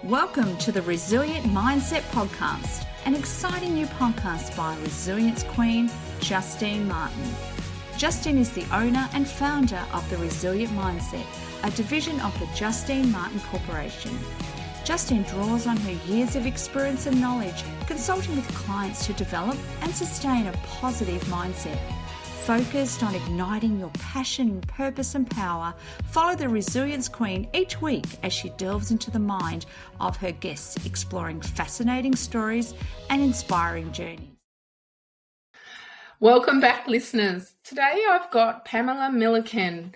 Welcome to the Resilient Mindset Podcast, an exciting new podcast by Resilience Queen, Justine Martin. Justine is the owner and founder of the Resilient Mindset, a division of the Justine Martin Corporation. Justine draws on her years of experience and knowledge consulting with clients to develop and sustain a positive mindset. Focused on igniting your passion, purpose and power, follow the Resilience Queen each week as she delves into the mind of her guests, exploring fascinating stories and inspiring journeys. Welcome back, listeners. Today I've got Pamela Millican.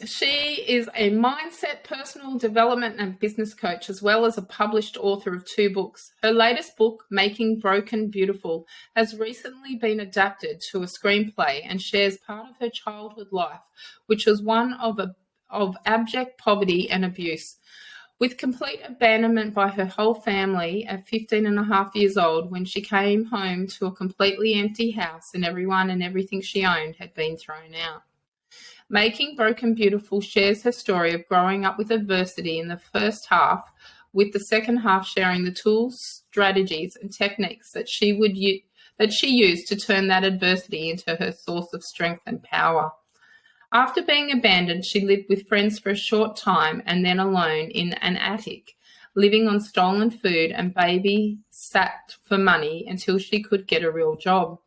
She is a mindset, personal development and business coach, as well as a published author of 2 books. Her latest book, Making Broken Beautiful, has recently been adapted to a screenplay and shares part of her childhood life, which was one of abject poverty and abuse. With complete abandonment by her whole family at 15 and a half years old, when she came home to a completely empty house and everyone and everything she owned had been thrown out. Making Broken Beautiful shares her story of growing up with adversity in the first half, with the second half sharing the tools, strategies and techniques that she used to turn that adversity into her source of strength and power. After being abandoned, she lived with friends for a short time and then alone in an attic, living on stolen food and babysat for money until she could get a real job.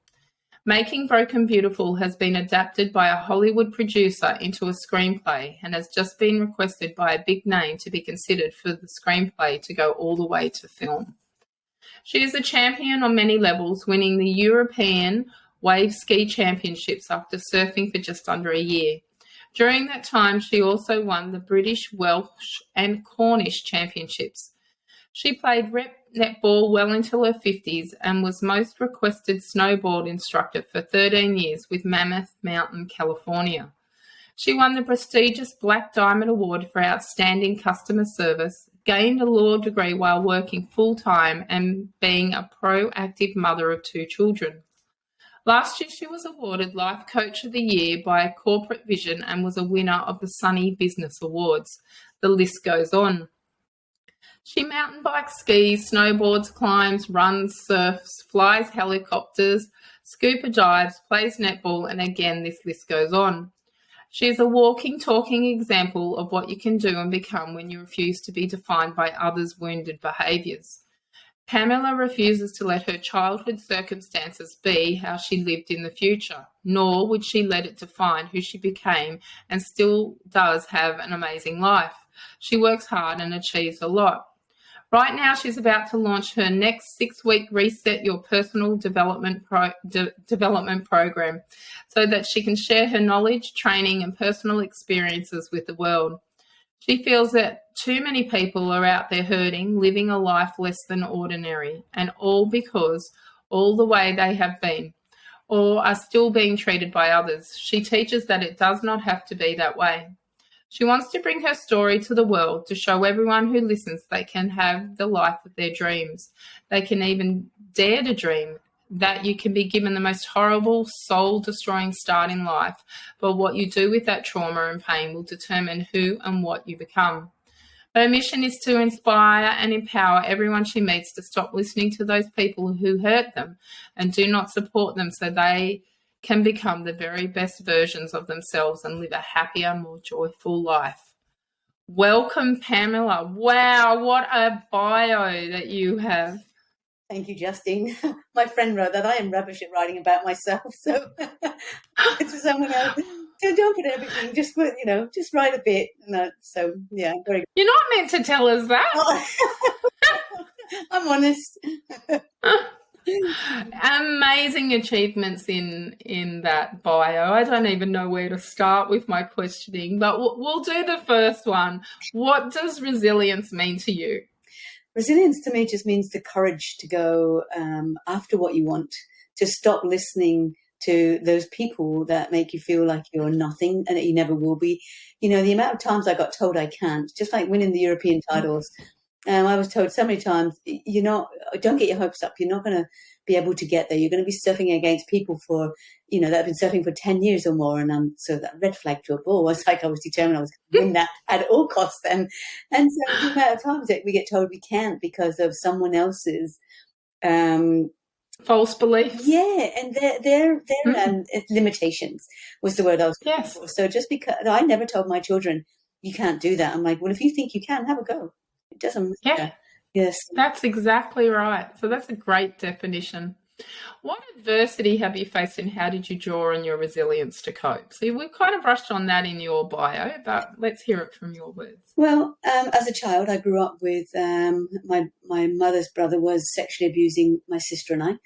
Making Broken Beautiful has been adapted by a Hollywood producer into a screenplay and has just been requested by a big name to be considered for the screenplay to go all the way to film. She is a champion on many levels, winning the European Wave Ski Championships after surfing for just under a year. During that time, she also won the British, Welsh and Cornish Championships. She played rep netball well into her 50s and was most requested snowboard instructor for 13 years with Mammoth Mountain, California. She won the prestigious Black Diamond Award for outstanding customer service, gained a law degree while working full-time and being a proactive mother of 2 children. Last year, she was awarded Life Coach of the Year by Corporate Vision and was a winner of the Sunny Business Awards. The list goes on. She mountain bikes, skis, snowboards, climbs, runs, surfs, flies helicopters, scuba dives, plays netball, and again, this list goes on. She is a walking, talking example of what you can do and become when you refuse to be defined by others' wounded behaviours. Pamela refuses to let her childhood circumstances be how she lived in the future, nor would she let it define who she became and still does have an amazing life. She works hard and achieves a lot. Right now, she's about to launch her next 6-week Reset Your Personal Development program so that she can share her knowledge, training and personal experiences with the world. She feels that too many people are out there hurting, living a life less than ordinary, and all because all the way they have been or are still being treated by others. She teaches that it does not have to be that way. She wants to bring her story to the world to show everyone who listens they can have the life of their dreams. They can even dare to dream, that you can be given the most horrible, soul-destroying start in life, but what you do with that trauma and pain will determine who and what you become. Her mission is to inspire and empower everyone she meets to stop listening to those people who hurt them and do not support them so they can become the very best versions of themselves and live a happier, more joyful life. Welcome, Pamela. Wow, what a bio that you have. Thank you, Justine. My friend wrote that. I am rubbish at writing about myself, so it's for someone else. So don't put everything. Just put, just write a bit. So yeah, very good. You're not meant to tell us that. I'm honest. Amazing achievements in that bio. I don't even know where to start with my questioning, but we'll do the first one. What does resilience mean to you? Resilience to me just means the courage to go after what you want, to stop listening to those people that make you feel like you're nothing and that you never will be. The amount of times I got told I can't, just like winning the European titles. I was told so many times, don't get your hopes up. You're not going to be able to get there. You're going to be surfing against people that have been surfing for 10 years or more. And so that red flag to a ball was like, I was determined I was going to win that at all costs. And so the amount of times that we get told we can't because of someone else's, false beliefs. Yeah, and their limitations was the word I was looking for. So just because I never told my children, you can't do that. I'm like, well, if you think you can, have a go. It doesn't matter. Yeah. Yes. That's exactly right. So that's a great definition. What adversity have you faced and how did you draw on your resilience to cope? So we kind of brushed on that in your bio, but let's hear it from your words. Well, as a child, I grew up with my mother's brother was sexually abusing my sister and I.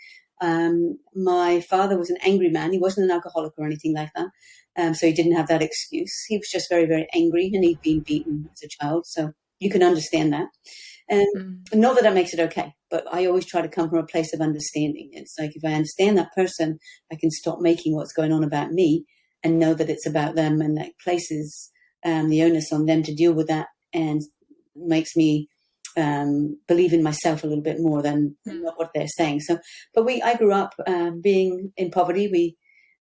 My father was an angry man. He wasn't an alcoholic or anything like that. So he didn't have that excuse. He was just very, very angry and he'd been beaten as a child. So you can understand that. Not that that makes it okay, but I always try to come from a place of understanding. It's like if I understand that person, I can stop making what's going on about me and know that it's about them, and that places the onus on them to deal with that and makes me believe in myself a little bit more than what they're saying. So, but I grew up being in poverty.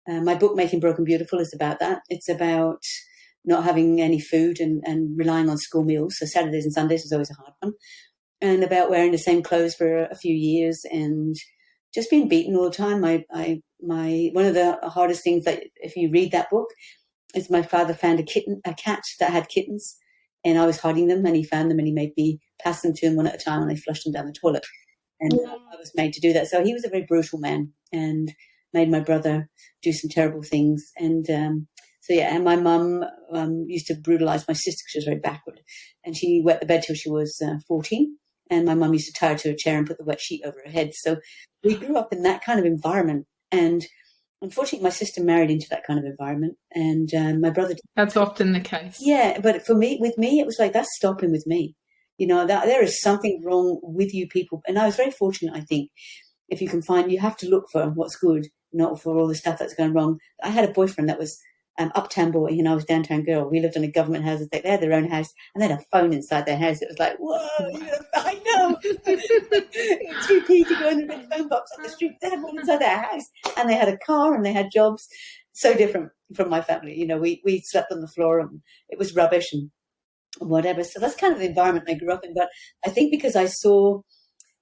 My book, Making Broken Beautiful, is about that. It's about not having any food and relying on school meals. So Saturdays and Sundays was always a hard one. And about wearing the same clothes for a few years and just being beaten all the time. One of the hardest things that if you read that book is my father found a cat that had kittens, and I was hiding them, and he found them and he made me pass them to him one at a time, and I flushed them down the toilet. And I was made to do that. So he was a very brutal man and made my brother do some terrible things. And and my mum used to brutalize my sister because she was very backward. And she wet the bed till she was 14. And my mum used to tie her to a chair and put the wet sheet over her head. So we grew up in that kind of environment. And unfortunately, my sister married into that kind of environment. And my brother... That's often the case. Yeah, but with me, it was like, that's stopping with me. That there is something wrong with you people. And I was very fortunate, I think. If you can you have to look for what's good, not for all the stuff that's going wrong. I had a boyfriend that was uptown boy, I was downtown girl. We lived in a government house. They had their own house and they had a phone inside their house. It was like, whoa, I know. It's too key to go in the red phone box on the street. They had one inside their house and they had a car and they had jobs. So different from my family. We slept on the floor and it was rubbish and whatever. So that's kind of the environment I grew up in. But I think because I saw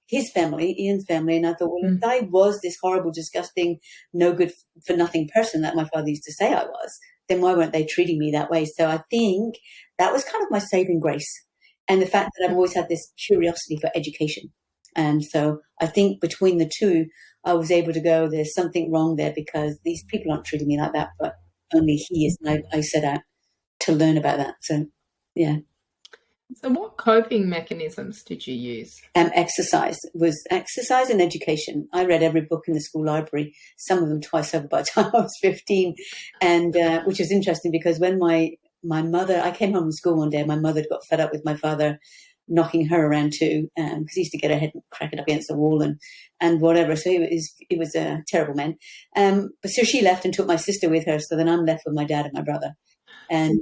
his family, Ian's family, and I thought, well, if I was this horrible, disgusting, no good for nothing person that my father used to say I was, then why weren't they treating me that way? So I think that was kind of my saving grace. And the fact that I've always had this curiosity for education. And so I think between the two, I was able to go, there's something wrong there because these people aren't treating me like that, but only he is. And I set out to learn about that. So, yeah. So what coping mechanisms did you use? Exercise and education. I read every book in the school library, some of them twice over by the time I was 15, and which was interesting because when my mother, I came home from school one day, and my mother got fed up with my father knocking her around too, because he used to get her head and crack it up against the wall and whatever. So he was a terrible man. But so she left and took my sister with her, so then I'm left with my dad and my brother. And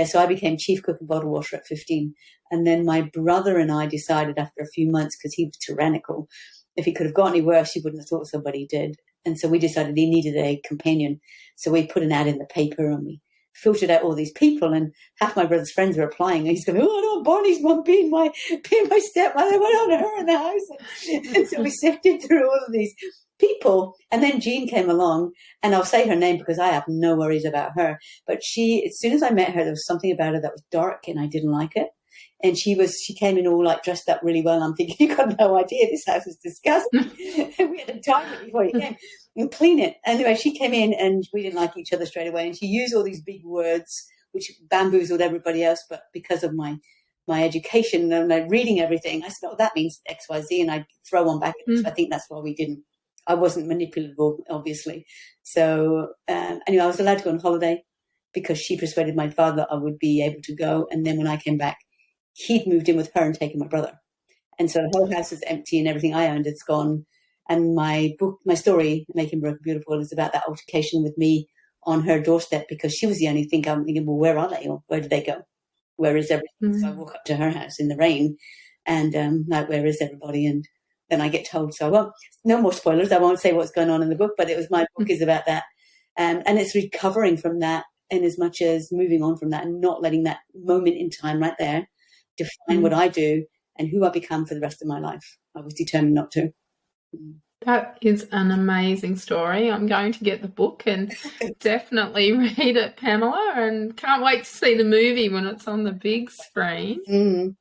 so I became chief cook and bottle washer at 15. And then my brother and I decided after a few months, because he was tyrannical, if he could have got any worse, he wouldn't have thought somebody did. And so we decided he needed a companion. So we put an ad in the paper and we filtered out all these people, and half my brother's friends were applying. And he's going, oh, no, Barney's mum being my stepmother. What on her in the house? And so we sifted through all of these people. And then Jean came along, and I'll say her name because I have no worries about her. But as soon as I met her, there was something about her that was dark and I didn't like it. And she came in all like dressed up really well. And I'm thinking, you've got no idea. This house is disgusting. And we had to time it before you came and clean it. Anyway, she came in and we didn't like each other straight away. And she used all these big words, which bamboozled everybody else. But because of my education and my reading everything, I said, oh, that means X, Y, Z. And I'd throw one back at her. So I think that's why we didn't. I wasn't manipulable, obviously. So anyway, I was allowed to go on holiday because she persuaded my father I would be able to go. And then when I came back, he'd moved in with her and taken my brother. And so the whole house is empty and everything I owned is gone. And my story, Making Broken Beautiful, is about that altercation with me on her doorstep because she was the only thing. I'm thinking, well, where are they? Or where did they go? Where is everything? So I walk up to her house in the rain and like, where is everybody? And then I get told, so, well, no more spoilers. I won't say what's going on in the book, but it was my book is about that. And it's recovering from that, in as much as moving on from that and not letting that moment in time right there define what I do and who I become for the rest of my life. I was determined not to. That is an amazing story. I'm going to get the book and definitely read it, Pamela, and can't wait to see the movie when it's on the big screen.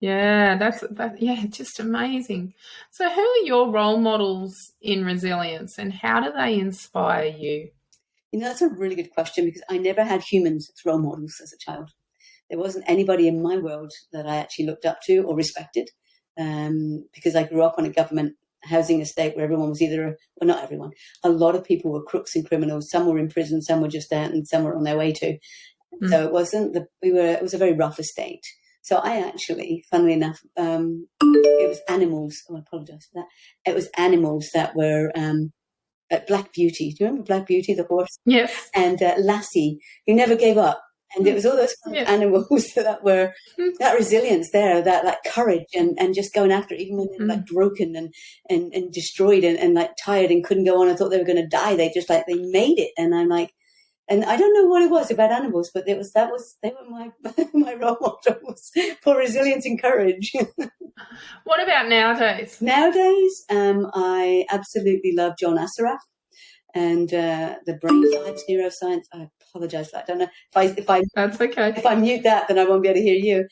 Yeah, that's just amazing. So who are your role models in resilience and how do they inspire you? That's a really good question, because I never had humans as role models as a child. There wasn't anybody in my world that I actually looked up to or respected, because I grew up on a government housing estate where everyone was either, well, not everyone, a lot of people were crooks and criminals. Some were in prison, some were just out, and some were on their way to. So it wasn't it was a very rough estate. So I actually, funnily enough, it was animals. Oh, I apologize for that. It was animals that were Black Beauty. Do you remember Black Beauty, the horse? Yes. And Lassie, who never gave up. And it was all those kind of animals that were that resilience there, that like courage and just going after it, even when they were like broken and destroyed and like tired and couldn't go on and thought they were going to die. They just like, they made it. And I'm like, and I don't know what it was about animals, but they were my role models for resilience and courage. What about nowadays? Nowadays, I absolutely love John Assaraf and the brain science, neuroscience. I apologize for that. I don't know if I that's okay. If I mute that, then I won't be able to hear you.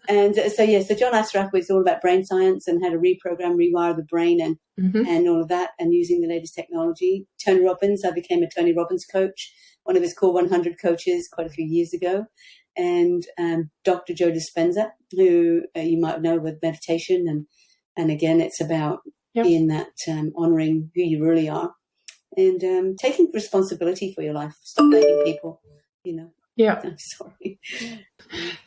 And so John Assaraf was all about brain science and how to reprogram, rewire the brain, and all of that, and using the latest technology. Tony Robbins, I became a Tony Robbins coach, one of his core 100 coaches quite a few years ago. And Dr. Joe Dispenza, who you might know with meditation, and again, it's about being that honoring who you really are. And taking responsibility for your life. Stop blaming people, Yeah. I'm sorry.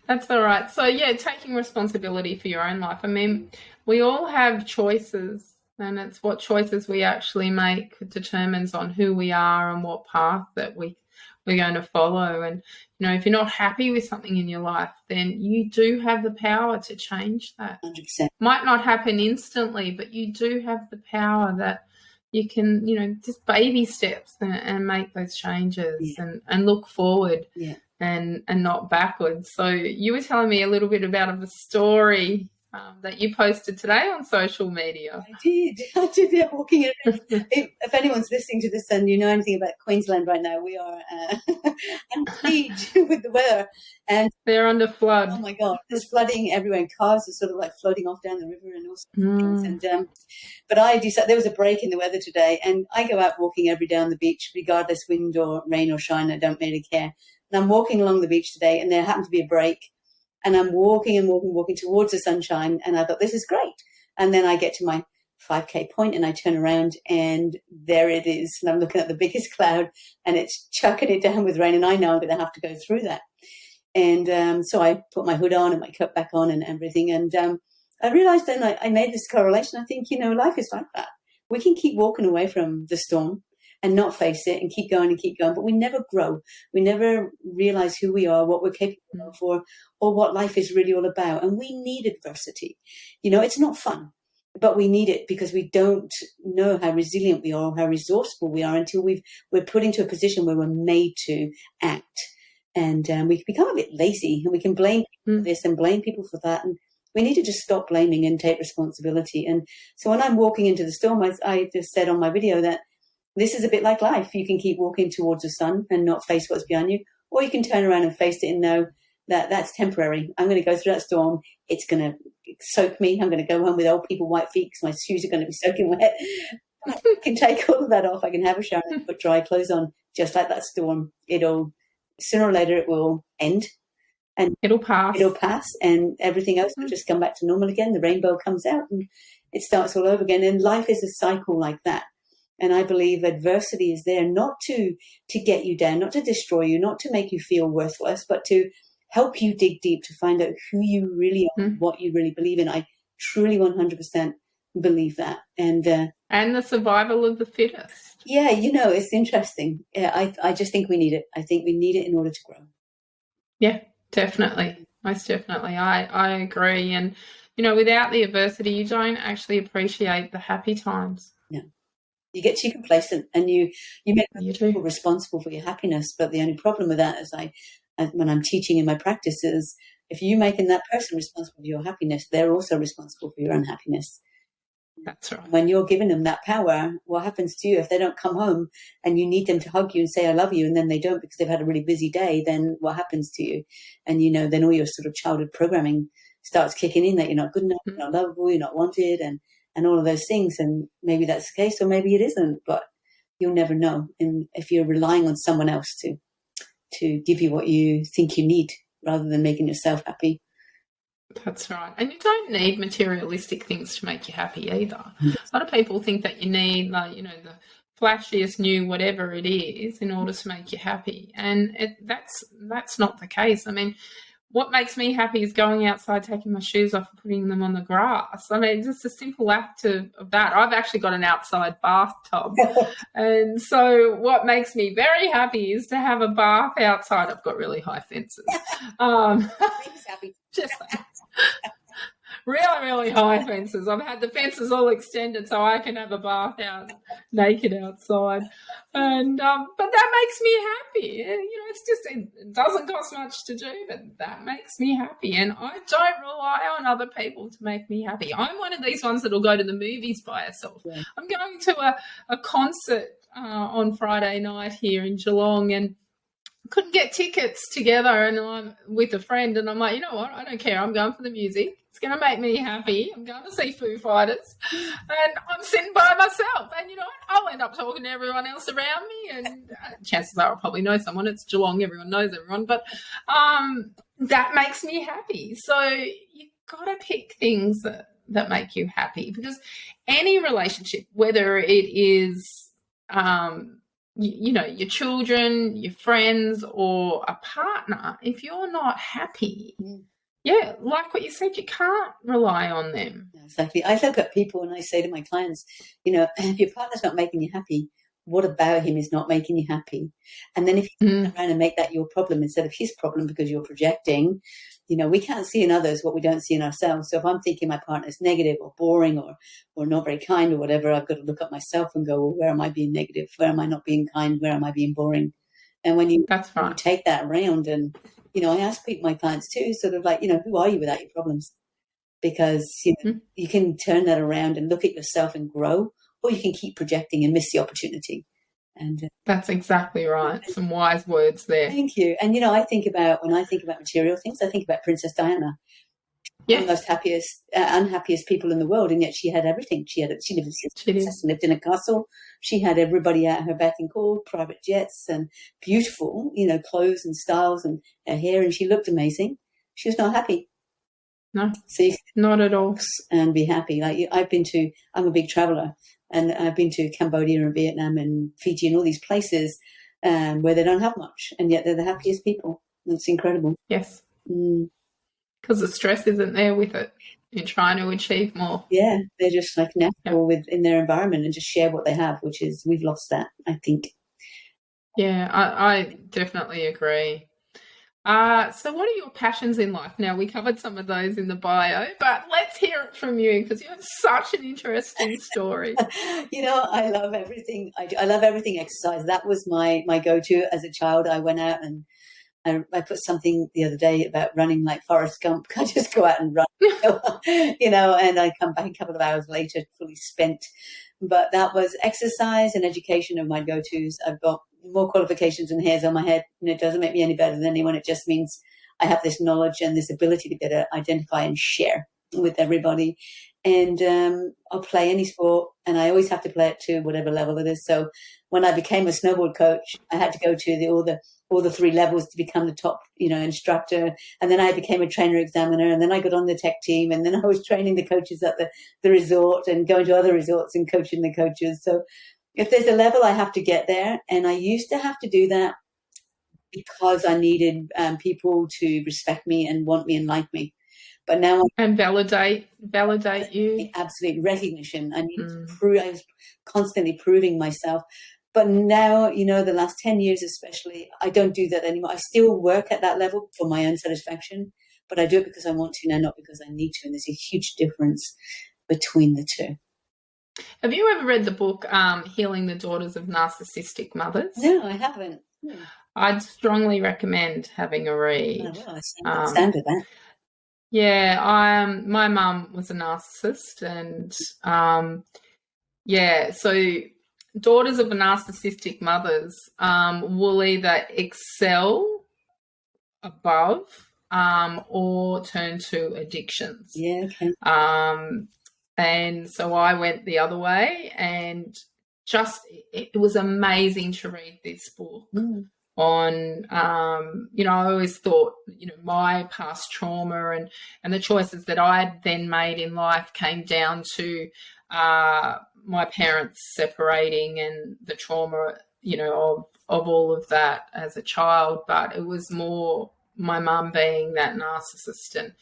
That's all right. So, taking responsibility for your own life. I mean, we all have choices, and it's what choices we actually make determines on who we are and what path that we're going to follow. And, if you're not happy with something in your life, then you do have the power to change that. 100%. Might not happen instantly, but you do have the power that you can, just baby steps and make those changes and look forward and not backwards. So you were telling me a little bit about a story that you posted today on social media. I did. Yeah, walking around. If anyone's listening to this and you know anything about Queensland right now, we are under siege with the weather. And they're under flood. Oh, my God. There's flooding everywhere. And cars are sort of like floating off down the river and all sorts of things. And, but I decided there was a break in the weather today. And I go out walking every day on the beach, regardless wind or rain or shine. I don't really care. And I'm walking along the beach today, and there happened to be a break. And I'm walking towards the sunshine, and I thought, this is great. And then I get to my 5K point, and I turn around, and there it is. And I'm looking at the biggest cloud, and it's chucking it down with rain, and I know I'm going to have to go through that. And so I put my hood on and my coat back on and everything. And I realized then I made this correlation. I think, life is like that. We can keep walking away from the storm and not face it and keep going, but we never grow. We never realize who we are, what we're capable of, or what life is really all about. And we need adversity. It's not fun, but we need it because we don't know how resilient we are or how resourceful we are until we're put into a position where we're made to act. And we become a bit lazy, and we can blame people for this and blame people for that. And we need to just stop blaming and take responsibility. And so when I'm walking into the storm, I just said on my video that this is a bit like life. You can keep walking towards the sun and not face what's behind you, or you can turn around and face it and know that that's temporary. I'm going to go through that storm. It's going to soak me. I'm going to go home with old people white feet because my shoes are going to be soaking wet. I can take all of that off. I can have a shower and put dry clothes on, just like that storm. Sooner or later, it will end. And it'll pass, and everything else will just come back to normal again. The rainbow comes out, and it starts all over again. And life is a cycle like that. And I believe adversity is there not to get you down, not to destroy you, not to make you feel worthless, but to help you dig deep to find out who you really are, what you really believe in. I truly 100% believe that. And the survival of the fittest. Yeah, it's interesting. Yeah, I just think we need it. I think we need it in order to grow. Yeah, definitely. most definitely. I agree. And, without the adversity, you don't actually appreciate the happy times. Yeah. You get too complacent and you make people do. responsible for your happiness. But the only problem with that is when I'm teaching in my practice is if you're making that person responsible for your happiness, they're also responsible for your unhappiness. That's right. When you're giving them that power, what happens to you if they don't come home and you need them to hug you and say, I love you, and then they don't because they've had a really busy day, then what happens to you? And, then all your sort of childhood programming starts kicking in that you're not good enough, you're not lovable, you're not wanted, and all of those things. And maybe that's the case or maybe it isn't, but you'll never know. And if you're relying on someone else to give you what you think you need rather than making yourself happy. That's right. And you don't need materialistic things to make you happy either. A lot of people think that you need, the flashiest new whatever it is in order to make you happy. And that's not the case. I mean, what makes me happy is going outside, taking my shoes off and putting them on the grass. I mean, just a simple act of that. I've actually got an outside bathtub. And so what makes me very happy is to have a bath outside. I've got really high fences. Just really, really high fences. I've had the fences all extended so I can have a bath out naked outside, and but that makes me happy. It doesn't cost much to do, but that makes me happy, and I don't rely on other people to make me happy. I'm one of these ones that'll go to the movies by herself. Yeah. I'm going to a concert on Friday night here in Geelong, and couldn't get tickets together, and I'm with a friend, and I'm like, you know what, I don't care, I'm going for the music. It's going to make me happy. I'm going to see Foo Fighters, and I'm sitting by myself, and you know what, I'll end up talking to everyone else around me, and chances are I'll probably know someone. It's Geelong, everyone knows everyone, but that makes me happy. So you've got to pick things that make you happy, because any relationship, whether it is your children, your friends, or a partner, if you're not happy, like what you said, you can't rely on them. Exactly. I look at people and I say to my clients, if your partner's not making you happy, what about him is not making you happy? And then if you turn around and make that your problem instead of his problem because you're projecting, we can't see in others what we don't see in ourselves. So if I'm thinking my partner's negative or boring or not very kind or whatever, I've got to look at myself and go, well, where am I being negative? Where am I not being kind? Where am I being boring? And when you take that around, and, I ask my clients too, sort of like, who are you without your problems? Because you can turn that around and look at yourself and grow, or you can keep projecting and miss the opportunity. And that's exactly right. Some wise words there. Thank you. And when I think about material things, I think about Princess Diana. One of the most unhappiest people in the world, and yet she had everything. She lived in a castle. She had everybody at her beck and call, private jets, and beautiful, clothes and styles and her hair, and she looked amazing. She was not happy. No, so not at all. And be happy. Like I'm a big traveler, and I've been to Cambodia and Vietnam and Fiji and all these places where they don't have much, and yet they're the happiest people. It's incredible. Yes. Because the stress isn't there with it. You're trying to achieve more. Yeah, they're just like natural within their environment and just share what they have, which is, we've lost that, I think. Yeah, I definitely agree. So what are your passions in life? Now, we covered some of those in the bio, but let's hear it from you, because you have such an interesting story. I love everything. I love everything exercise. That was my go-to as a child. I went out and I put something the other day about running like Forrest Gump. I just go out and run, and I come back a couple of hours later fully spent. But that was exercise and education of my go-tos. I've got more qualifications than hairs on my head, and it doesn't make me any better than anyone. It just means I have this knowledge and this ability to be able to identify and share with everybody. And I'll play any sport, and I always have to play it to whatever level it is. So when I became a snowboard coach, I had to go to all the 3 levels to become the top, instructor. And then I became a trainer examiner, and then I got on the tech team, and then I was training the coaches at the resort and going to other resorts and coaching the coaches. So if there's a level, I have to get there. And I used to have to do that because I needed people to respect me and want me and like me. But now and validate you. Absolute recognition. I need to prove. I was constantly proving myself. But now, the last 10 years especially, I don't do that anymore. I still work at that level for my own satisfaction, but I do it because I want to now, not because I need to. And there's a huge difference between the two. Have you ever read the book Healing the Daughters of Narcissistic Mothers? No, I haven't. I'd strongly recommend having a read. Oh, well, I stand with that. Yeah, my mum was a narcissist, and so daughters of narcissistic mothers will either excel above or turn to addictions. Yeah, okay. And so I went the other way, and just it was amazing to read this book on, I always thought, my past trauma and the choices that I had then made in life came down to my parents separating and the trauma, of all of that as a child. But it was more my mum being that narcissist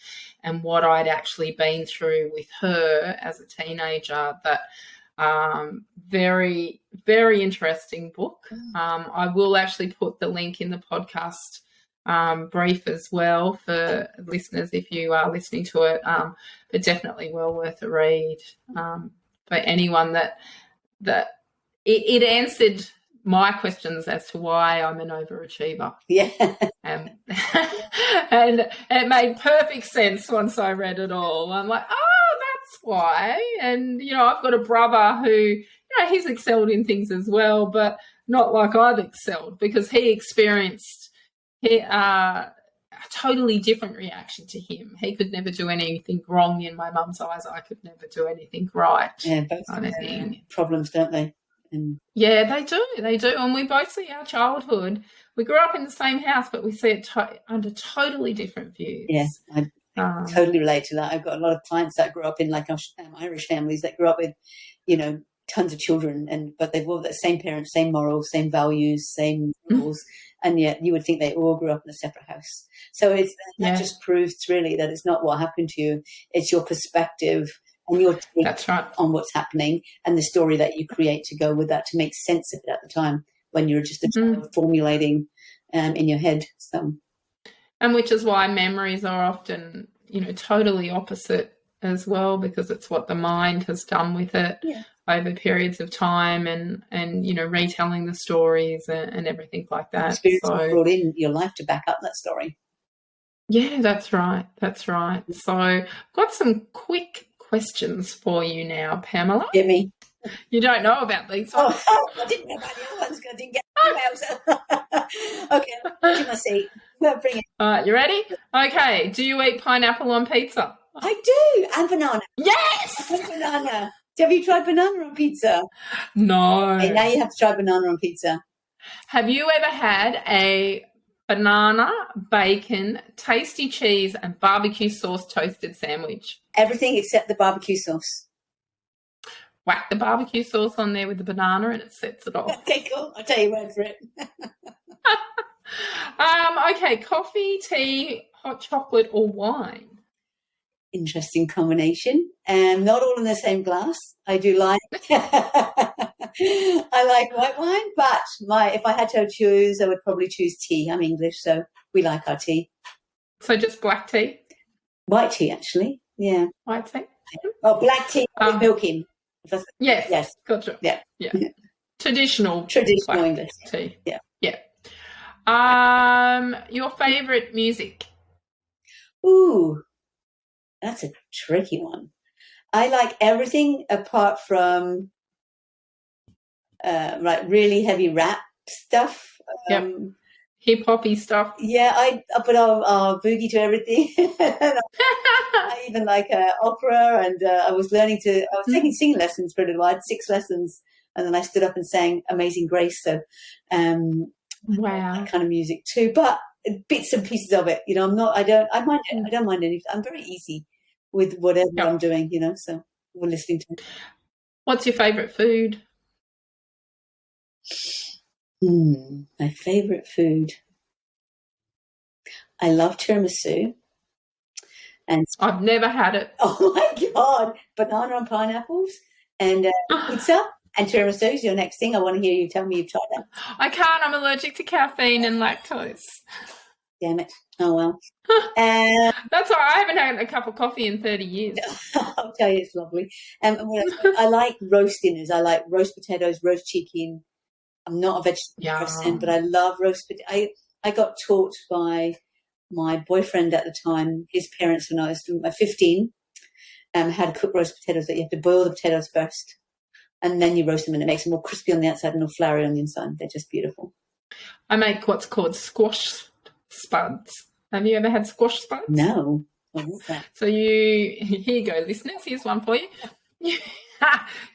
and what I'd actually been through with her as a teenager. That very, very interesting book. I will actually put the link in the podcast brief as well for listeners if you are listening to it, but definitely well worth a read for anyone that it answered my questions as to why I'm an overachiever. Yeah. And it made perfect sense once I read it all. I'm like, oh, that's why. And, I've got a brother who, he's excelled in things as well, but not like I've excelled, because he experienced a totally different reaction to him. He could never do anything wrong in my mum's eyes. I could never do anything right. Yeah, both problems, don't they? Yeah, they do. And we both see our childhood. We grew up in the same house, but we see it under totally different views. Yeah, I totally relate to that. I've got a lot of clients that grew up in Irish families that grew up with, tons of children, but they've all the same parents, same morals, same values, same rules, and yet you would think they all grew up in a separate house. So that just proves really that it's not what happened to you; it's your perspective and your take on what's happening and the story that you create to go with that to make sense of it at the time when you're just a child formulating in your head. So, and which is why memories are often, totally opposite as well, because it's what the mind has done with it over periods of time and retelling the stories and everything like that. Experience brought in your life to back up that story. Yeah, that's right. So I've got some quick questions for you now, Pamela. Get me. You don't know about these ones. Oh, I didn't know about the other ones because I didn't get emails. Okay, I'll my seat. Bring it. All right, you ready? Okay. Do you eat pineapple on pizza? I do, and banana. Yes! And banana. Have you tried banana on pizza? No. Okay, now you have to try banana on pizza. Have you ever had a banana, bacon, tasty cheese and barbecue sauce toasted sandwich? Everything except the barbecue sauce. Whack the barbecue sauce on there with the banana and it sets it off. Okay, cool. I'll tell you word for it. Okay, coffee, tea, hot chocolate or wine? Interesting combination. Not all in the same glass. I do like I like white wine, but if I had to choose, I would probably choose tea. I'm English, so we like our tea. So just black tea? White tea, actually. Yeah. White tea? Oh, black tea with milk in. Yes. Gotcha. Yeah. Traditional English tea. Yeah. Your favourite music? Ooh, that's a tricky one. I like everything apart from really heavy rap stuff. Hip hoppy stuff. Yeah, I put our boogie to everything. I even like opera, and I was taking singing lessons for a little while. I had 6 lessons, and then I stood up and sang Amazing Grace. So, wow, that kind of music too. But bits and pieces of it, I don't mind anything. I'm very easy with whatever I'm doing, so we're listening to it. What's your favourite food? My favourite food. I love tiramisu. And I've never had it. Oh my God. Banana and pineapples and pizza and tiramisu is your next thing. I want to hear you tell me you've tried that. I can't. I'm allergic to caffeine and lactose. Damn it. Oh, well. That's all right. I haven't had a cup of coffee in 30 years. I'll tell you, it's lovely. I like roast dinners. I like roast potatoes, roast chicken. I'm not a vegetarian person, but I love roast potatoes. I got taught by my boyfriend at the time, his parents, when I was 15, how to cook roast potatoes, that you have to boil the potatoes first and then you roast them, and it makes them all crispy on the outside and all floury on the inside. They're just beautiful. I make what's called squash spuds. Have you ever had squash spuds? No. What is that? So here you go, listeners. Here's one for you.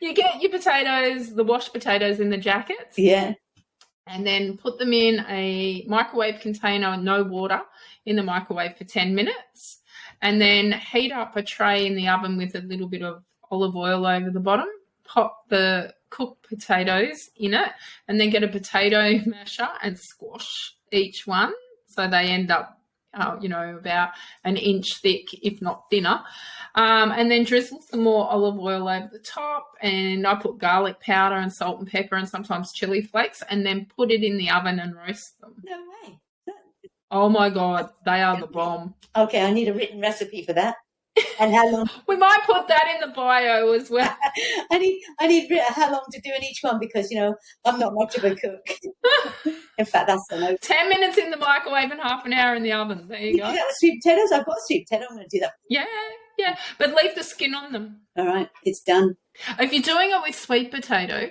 You get your potatoes, the washed potatoes in the jackets. Yeah. And then put them in a microwave container, no water, in the microwave for 10 minutes. And then heat up a tray in the oven with a little bit of olive oil over the bottom. Pop the cooked potatoes in it, and then get a potato masher and squash each one so they end up, about an inch thick, if not thinner. And then drizzle some more olive oil over the top, and I put garlic powder and salt and pepper and sometimes chili flakes, and then put it in the oven and roast them. No way. Oh, my God, they are the bomb. Okay, I need a written recipe for that. And how long? We might put that in the bio as well. I need how long to do in each one, because I'm not much of a cook. In fact, that's 10 minutes in the microwave and half an hour in the oven. There you go. Do that with sweet potatoes? I've got sweet potato. I'm going to do that. Yeah, but leave the skin on them. All right, it's done. If you're doing it with sweet potato,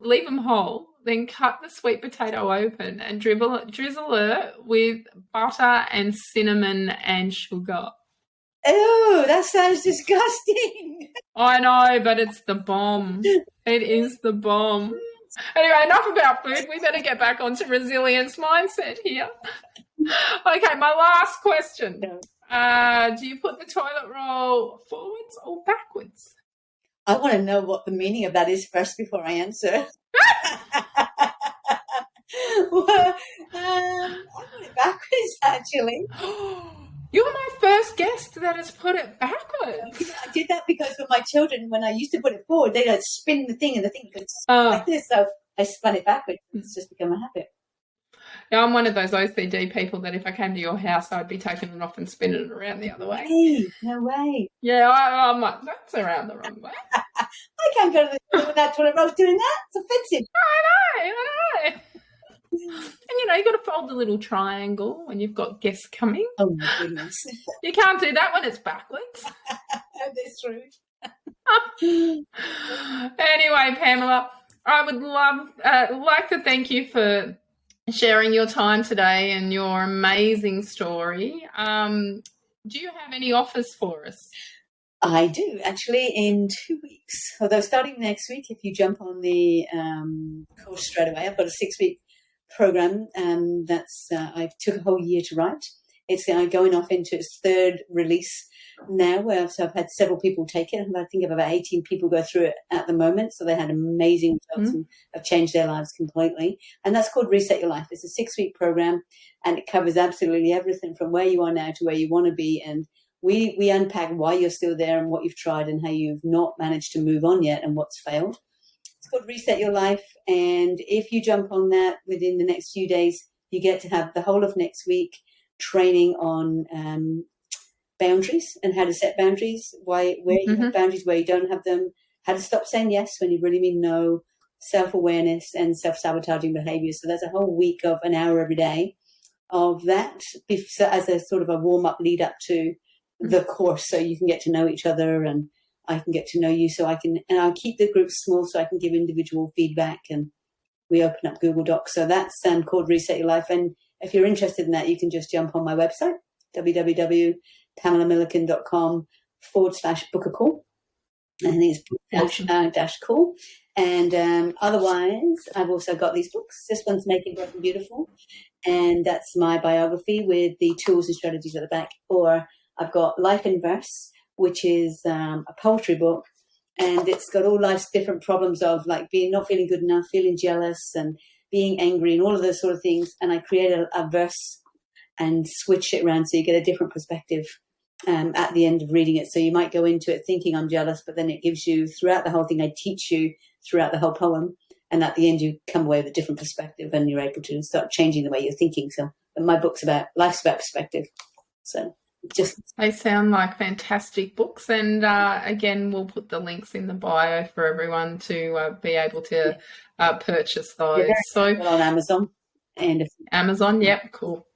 leave them whole. Then cut the sweet potato open and drizzle it with butter and cinnamon and sugar. Oh, that sounds disgusting. I know, but it's the bomb. It is the bomb. Anyway, enough about food. We better get back onto resilience mindset here. Okay, my last question. Do you put the toilet roll forwards or backwards? I want to know what the meaning of that is first before I answer. Well, I put it backwards, actually. You're my first guest that has put it backwards. I did that because with my children, when I used to put it forward, they'd like spin the thing and the thing could spin like this. So I spun it backwards. It's just become a habit. Yeah, I'm one of those OCD people that if I came to your house, I'd be taking it off and spinning it around the other way. Hey, no way. Yeah, I'm like, that's around the wrong way. I can't go to the that toilet roll doing that. It's offensive. I know. And you got to fold the little triangle when you've got guests coming. Oh my goodness. You can't do that when it's backwards. That's true. Anyway, Pamela, I would like to thank you for sharing your time today and your amazing story. Do you have any offers for us? I do, actually, in 2 weeks. Although starting next week, if you jump on the course straight away, I've got a 6-week program that's I took a whole year to write. It's going off into its 3rd release now, where I've had several people take it. I think of about 18 people go through it at the moment. So they had amazing results and have changed their lives completely. And that's called Reset Your Life. It's a 6-week program, and it covers absolutely everything from where you are now to where you want to be. And we unpack why you're still there and what you've tried and how you've not managed to move on yet and what's failed. It's called Reset Your Life. And if you jump on that within the next few days, you get to have the whole of next week training on boundaries and how to set boundaries, where you have boundaries, where you don't have them, how to stop saying yes when you really mean no, self-awareness and self-sabotaging behavior. So there's a whole week of an hour every day of that as a sort of a warm-up lead up to the course, so you can get to know each other and I can get to know you, and I'll keep the groups small so I can give individual feedback, and we open up Google Docs. So that's called Reset Your Life. And if you're interested in that, you can just jump on my website, www.pamelamillican.com/book a call. I think it's dash call. And otherwise, I've also got these books. This one's Making Broken Beautiful, and that's my biography with the tools and strategies at the back. Or I've got Life in Verse, which is a poetry book, and it's got all life's different problems of like not feeling good enough, feeling jealous and being angry and all of those sort of things. And I create a verse and switch it around so you get a different perspective at the end of reading it. So you might go into it thinking I'm jealous, but then it gives you, throughout the whole thing, I teach you throughout the whole poem. And at the end, you come away with a different perspective and you're able to start changing the way you're thinking. So my book's about life's about perspective. So they sound like fantastic books, and again, we'll put the links in the bio for everyone to be able to purchase those. So on Amazon Amazon, yep, cool.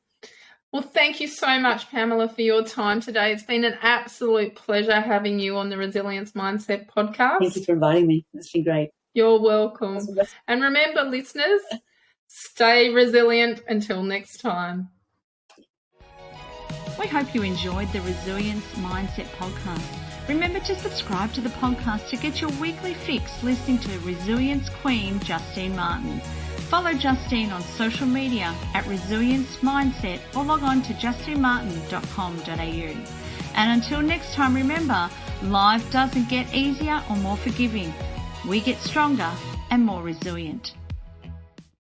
Well, thank you so much, Pamela, for your time today. It's been an absolute pleasure having you on the Resilience Mindset podcast. Thank you for inviting me. It's been great. You're welcome. And remember, listeners, stay resilient until next time. We hope you enjoyed the Resilience Mindset podcast. Remember to subscribe to the podcast to get your weekly fix listening to Resilience Queen Justine Martin. Follow Justine on social media at Resilience Mindset or log on to justinemartin.com.au. And until next time, remember, life doesn't get easier or more forgiving. We get stronger and more resilient.